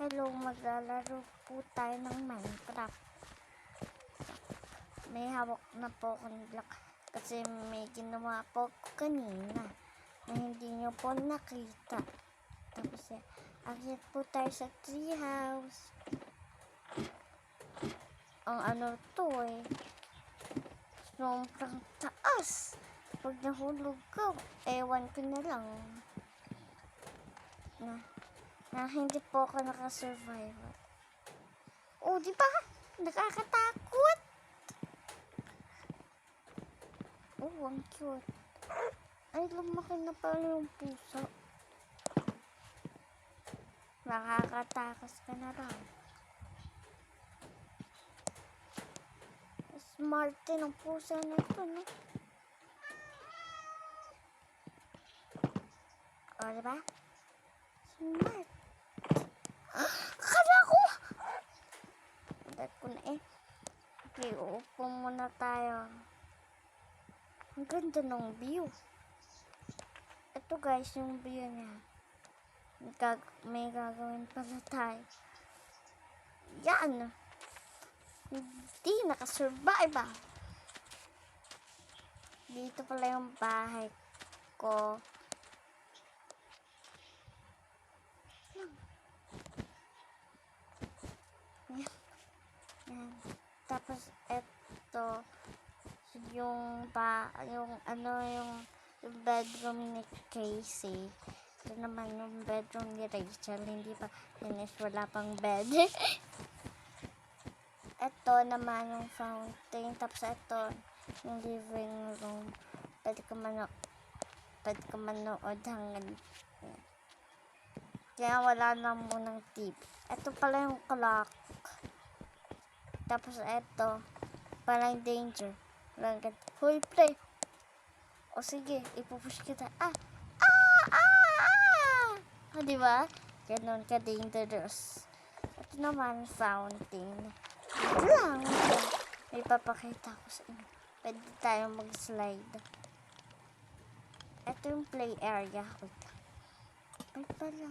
Hello, maglalaro po tayo ng Minecraft. May hawak na po akong block kasi may ginawa po kanina na hindi nyo po nakita. Tapos akyat po tayo sa tree house. Ang ano to sobrang taas. Pag nahulog ka, ewan ko na lang na hindi po ako nakasurvive. Oh, di ba? Nakakatakot. Oh, ang cute. Ay, lumaki na pala yung puso. Nakakatakas ka na lang. Smart din ang puso na ito, no? O, diba? Smart. Kala ko! Dad ko na Okay, uupo muna tayo. Ang ganda ng view. Ito guys, yung view niya. May gagawin pala tayo. Yan! Hindi nakasurvive ah. Dito pala yung bahay ko. Yan. Tapos ito yung bedroom ni Casey. Ito naman yung bedroom ni Rachel. Hindi pa finish, wala pang bed. Ito naman yung fountain. Tapos ito yung living room. Pwede ka manood hanggang kaya wala na munang TV. Ito pala yung clock. Tapos ito parang danger. Hoy, play. O sige, ipupush kita. Diba? Ganon ka dangerous. Ito naman fountain. Ito lang. May papakita ko sa inyo. Pwede tayong mag-slide. Ito yung play area. Ay pala.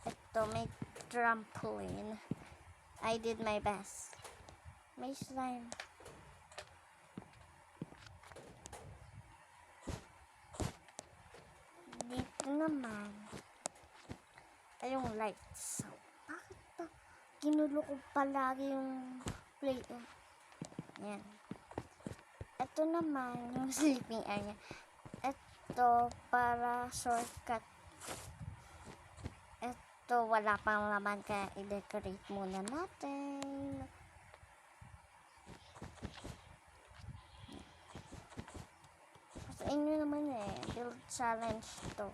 Ito may trampoline. I did my best. May slime. Dito naman ay yung lights. So, bakit ba ginulo ko palagi yung play? Yan. Ito naman yung sleeping area. Ito para shortcut. Ito wala pang laman kaya i-decorate muna natin. Sa inyo naman build challenge to.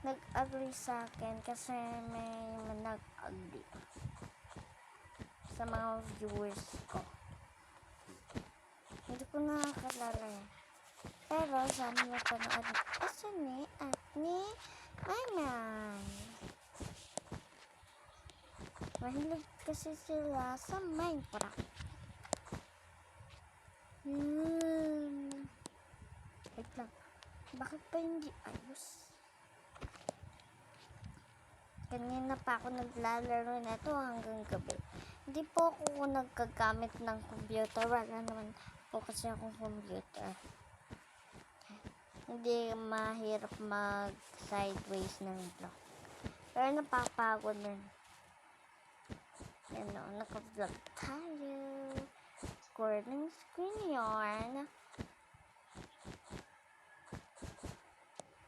Nag-agree sa akin kasi may nag-agree sa mga viewers ko. Hindi ko nakakalala pero sabi mo pa na ni at ni Ayman. Mahilig kasi sila sa Minecraft. Wait lang. Bakit pa hindi ayos? Kanina pa ako naglalaro na ito hanggang gabi. Hindi po ako nagkagamit ng computer. Wala naman po kasi akong computer. Hindi mahirap mag-sideways ng block. Pero napapagod nun. Yan o, naka-vlog tayo. Recording screen yarn.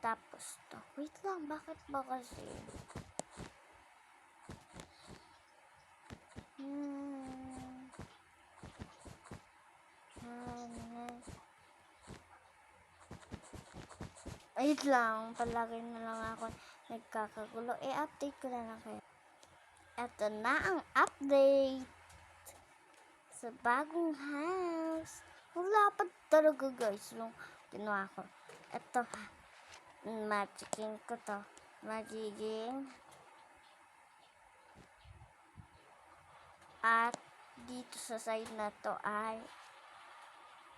Tapos to. Wait lang, bakit ba kasi? Wait lang, palagi na lang ako nagkakagulo. Update ko na lang kayo. Ito na ang update sa bagong house. Wala pa talaga guys yung ginawa ko. Ito, magiging ko to. Magiging at dito sa side na to ay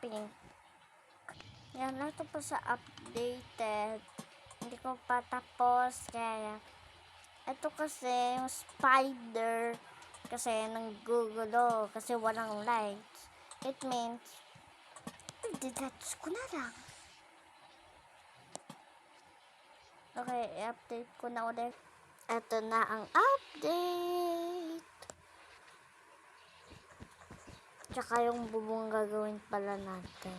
pink. Yan na ito po sa updated. Hindi ko pa tapos kaya Ito kasi yung spider kasi nanggugulo kasi walang lights. It means i-detach ko na lang. Okay, i-update ko na ulit. Ito na ang update. Tsaka yung bubong gagawin pala natin.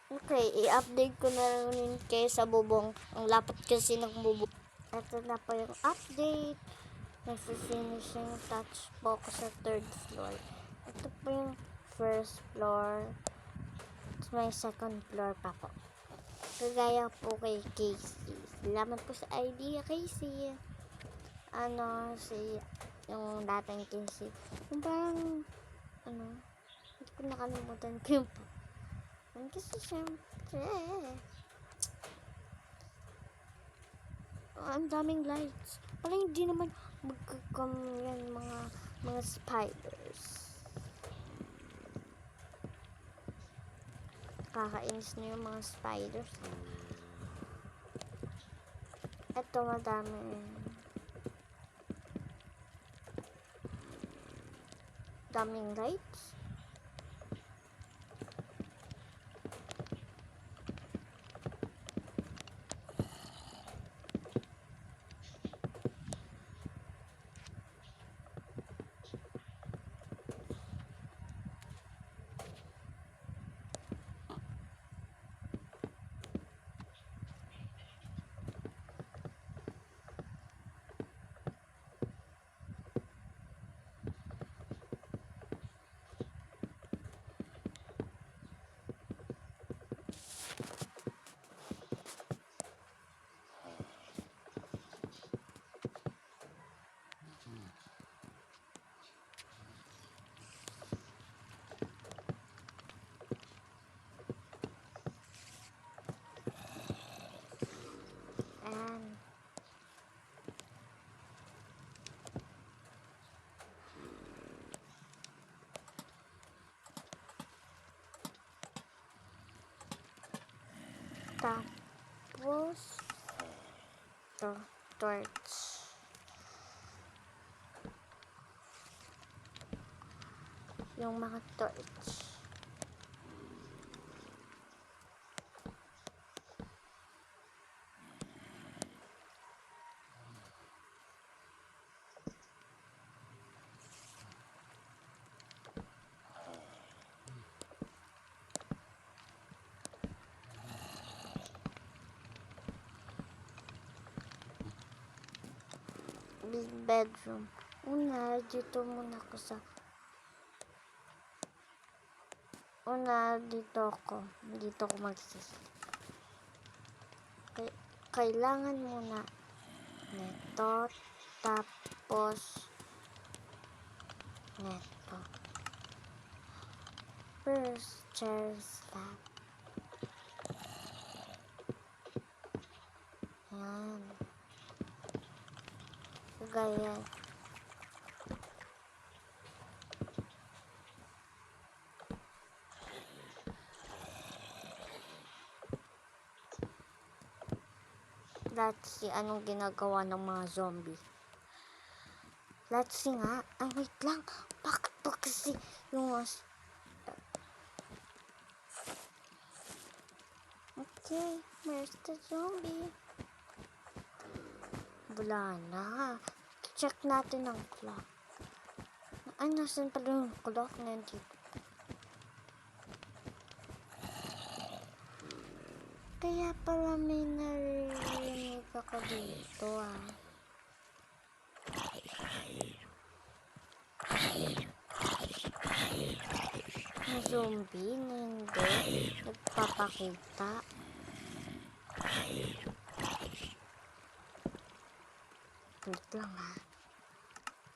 Okay, i-update ko na lang rin kayo sa bubong. Ang lapit kasi ng bubong. Ito na po yung update. Nagsifinishing touch po ko sa 3rd floor. Ito po yung 1st floor. It's my 2nd floor pa po. Kagaya po kay Casey. Salamat po sa idea, Casey. Yung dating Casey. Yung parang, hindi ko nakalimutan ko yung kasi syempre, ang daming lights. Parang hindi naman magkakam yan mga spiders. Kakainis na yung mga spiders. Ito madami. Daming lights. Ayan. Tapos ito, torch. Yung mga torch. Big bedroom. Dito muna ako dito ako magsisilip. Kailangan muna neto, tapos neto. First, chair slab. Yan. Gaya. Let's see anong ginagawa ng mga zombie. Let's see nga. Ay, wait lang. Bakit ba kasi yung okay, where's the zombie? Wala na. Check natin ang clock. Ay, nasan pala yung clock? Nandito. Kaya pala may naririnig ako dito na zombie na hindi nagpapakita. Wait lang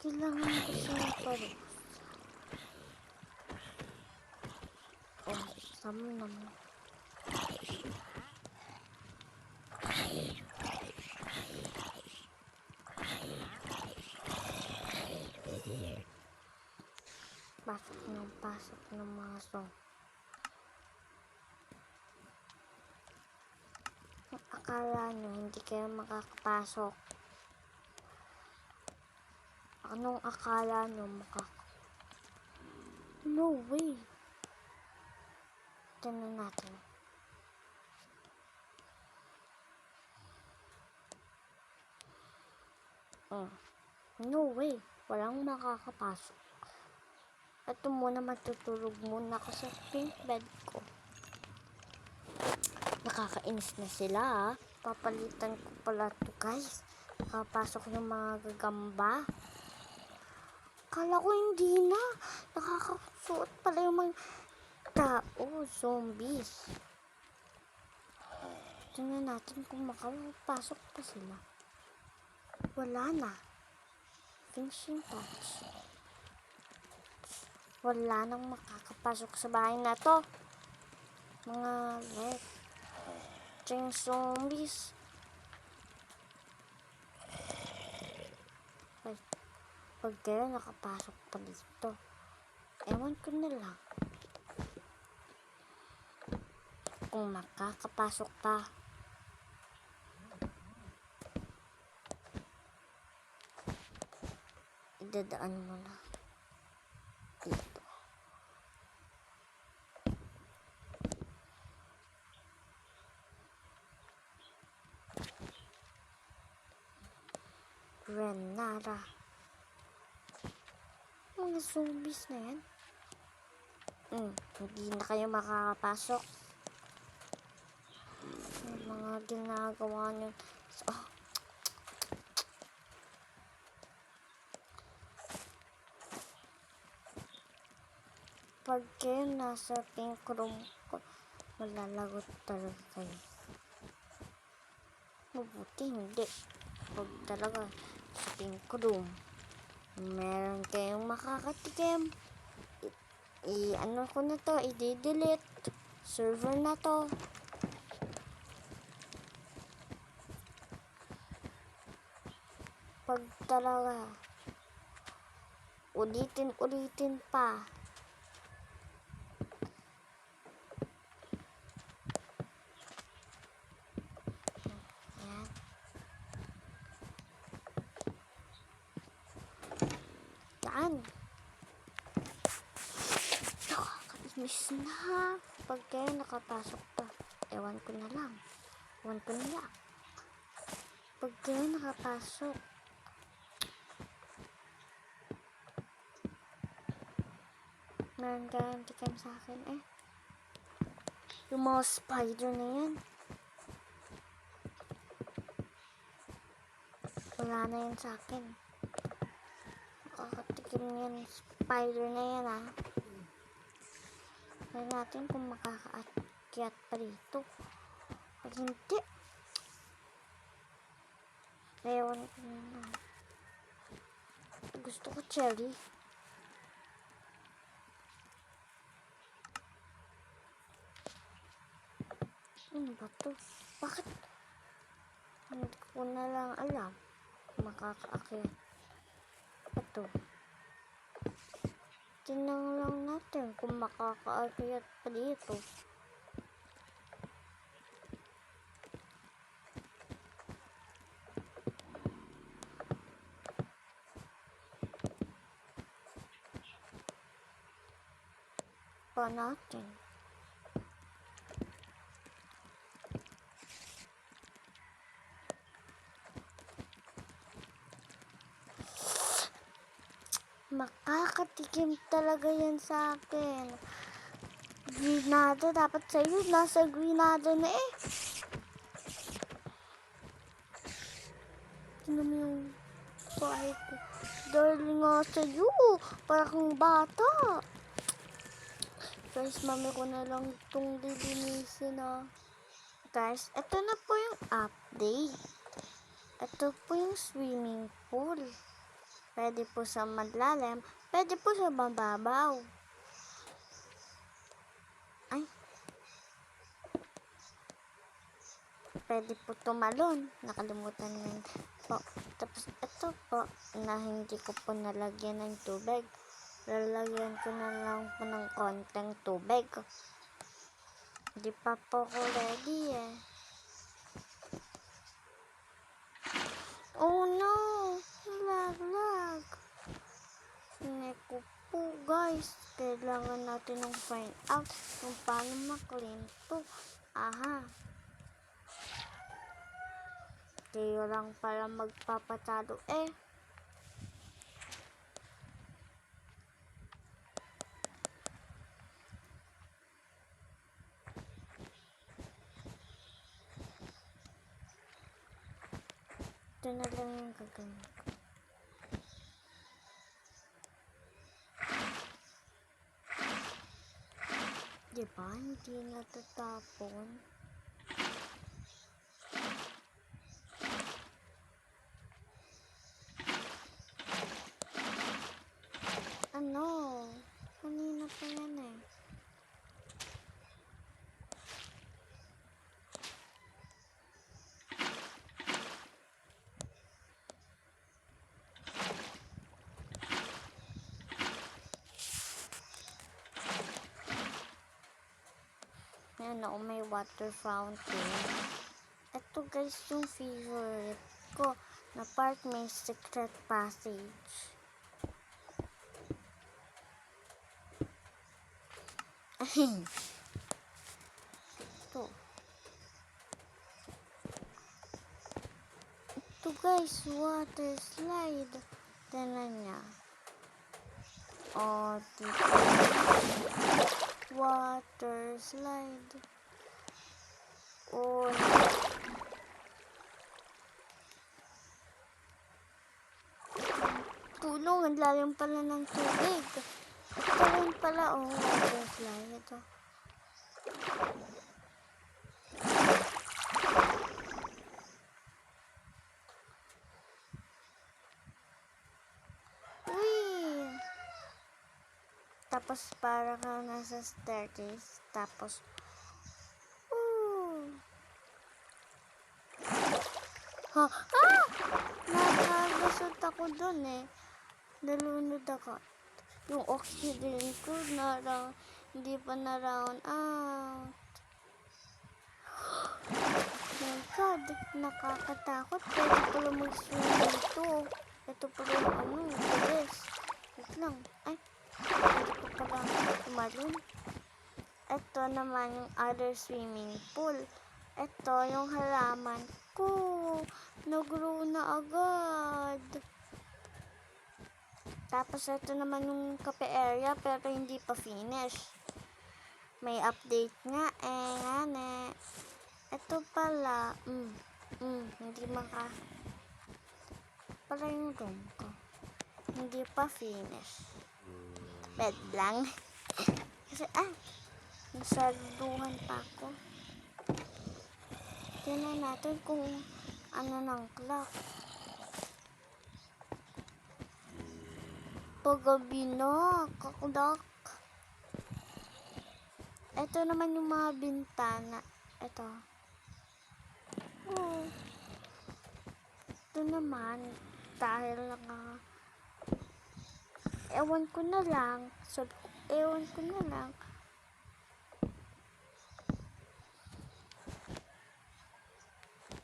kailangan ko siya parusa. Sama naman. Pasok ng mga zombie. akala nyo hindi kayo makakapasok? Anong akala nyo No way! Tignan natin. No way! Walang makakapasok. Ito muna, matutulog muna ako sa pink bed ko. Nakakainis na sila, ha? Papalitan ko pala to, guys. Nakapasok yung mga gagamba. Kala ko hindi na. Nakakasuot pala yung mga tao, zombies. Tingnan natin kung makapasok pa sila. Wala na. Finishing touch. Wala nang makakapasok sa bahay na to. Mga zombies. Ay, pag kayo nakapasok pa dito, ewan ko na lang kung makakapasok pa. Idadaan mo na dito. Renara. Mga zombies na yan. Hindi na kayo makakapasok. Yung mga ginagawa nyo. Pag kayo nasa pink room ko, malalagot talaga kayo. Mabuti hindi. Pag talaga sa pink room, meron kayong makakatikim. Ano ko na to, i-delete. Server na to. Pag talaga, ulitin pa. Yan. Yan. Nakakainis na. Pag kayo nakapasok pa, ewan ko na lang. Pag kayo nakapasok, meron kayong tikim sa akin yung mga spider na yan, wala na yan sa akin. Nakakatikim yan spider na yan, ha. Kaya natin kung makakaakyat pa dito. Pag hindi, ewan ko na. Gusto ko cherry. Ano ba to? Bakit? Hindi ko na lang alam kung makakaakyat. Ito. Tingnan lang natin kung makakaakyat pa dito. Pa natin. Makakatikim talaga yan sa akin. Grenada, dapat sa'yo, nasa grenada na eh. Tingnan mo yung bahay ko. Darling nga sa'yo, para kang bata. Guys, mami ko na lang itong lilinisin, ha. Guys, ito na po yung update. Ito po yung swimming pool. Pwede po sa malalim, pwede po sa mababaw. Ay. Pwede po tumalon. Nakalimutan yun po. Tapos ito po, na hindi ko po nalagyan ng tubig. Lalagyan ko na lang po ng konting tubig. Hindi pa po ko ready eh. Oh no! Lag. Neko po guys. Kailangan natin ng find out kung paano maklaim to. Aha. Kayo lang pala magpapatalo eh. Ito na lang yung gagawin ko. Diba? Hindi natatapon. Ano? Kanina pa yan eh. Ayan ako, may water fountain. Ito guys yung favorite ko na part, may secret passage. Ito. Ito guys, water slide. Tignan niya. Oh, dito. Water slide. Oh, tulong, ang lalim pala ng tubig. Ito rin pala, oh, water slide. Ito. Uy! Tapos para ka nasa staircase. Tapos, ha? Ah! Nakagasot ako dun eh. Nalunod ako. Yung oxygen ko hindi pa na round out. Oh my God, nakakatakot. Pwede pala mag-swim dito. Ito pala yung bilis. Wait lang. Ay, pwede ko pala tumalon. Ito naman yung other swimming pool. Ito yung halaman ko. Nag-grow na agad. Tapos ito naman yung cafe area pero hindi pa finish. May update nga eh. Ito pala. Hindi pala yung room ko. Hindi pa finish. Bed lang. Kasi nasaluhan pa ako. Tingnan natin kung ano ng clock. Paggabi na, kakulak. Ito naman yung mga bintana. Ito. Oh. Ito naman, dahil ewan ko na lang.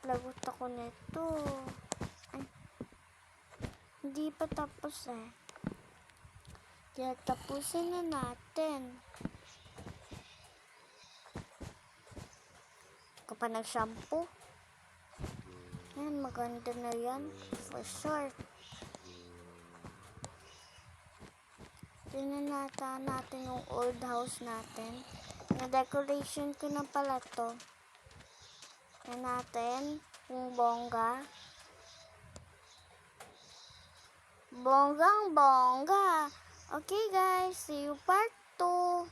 Lagot ako nito. Ay, hindi pa tapos eh. Kaya tapusin na natin. Kapag nag-shampoo. Yan, maganda na yan. For sure. Tingnan natin yung old house natin. Na-decoration ko na pala to. Tingnan natin yung bongga. Bonggang bongga. Okay guys, see you part 2.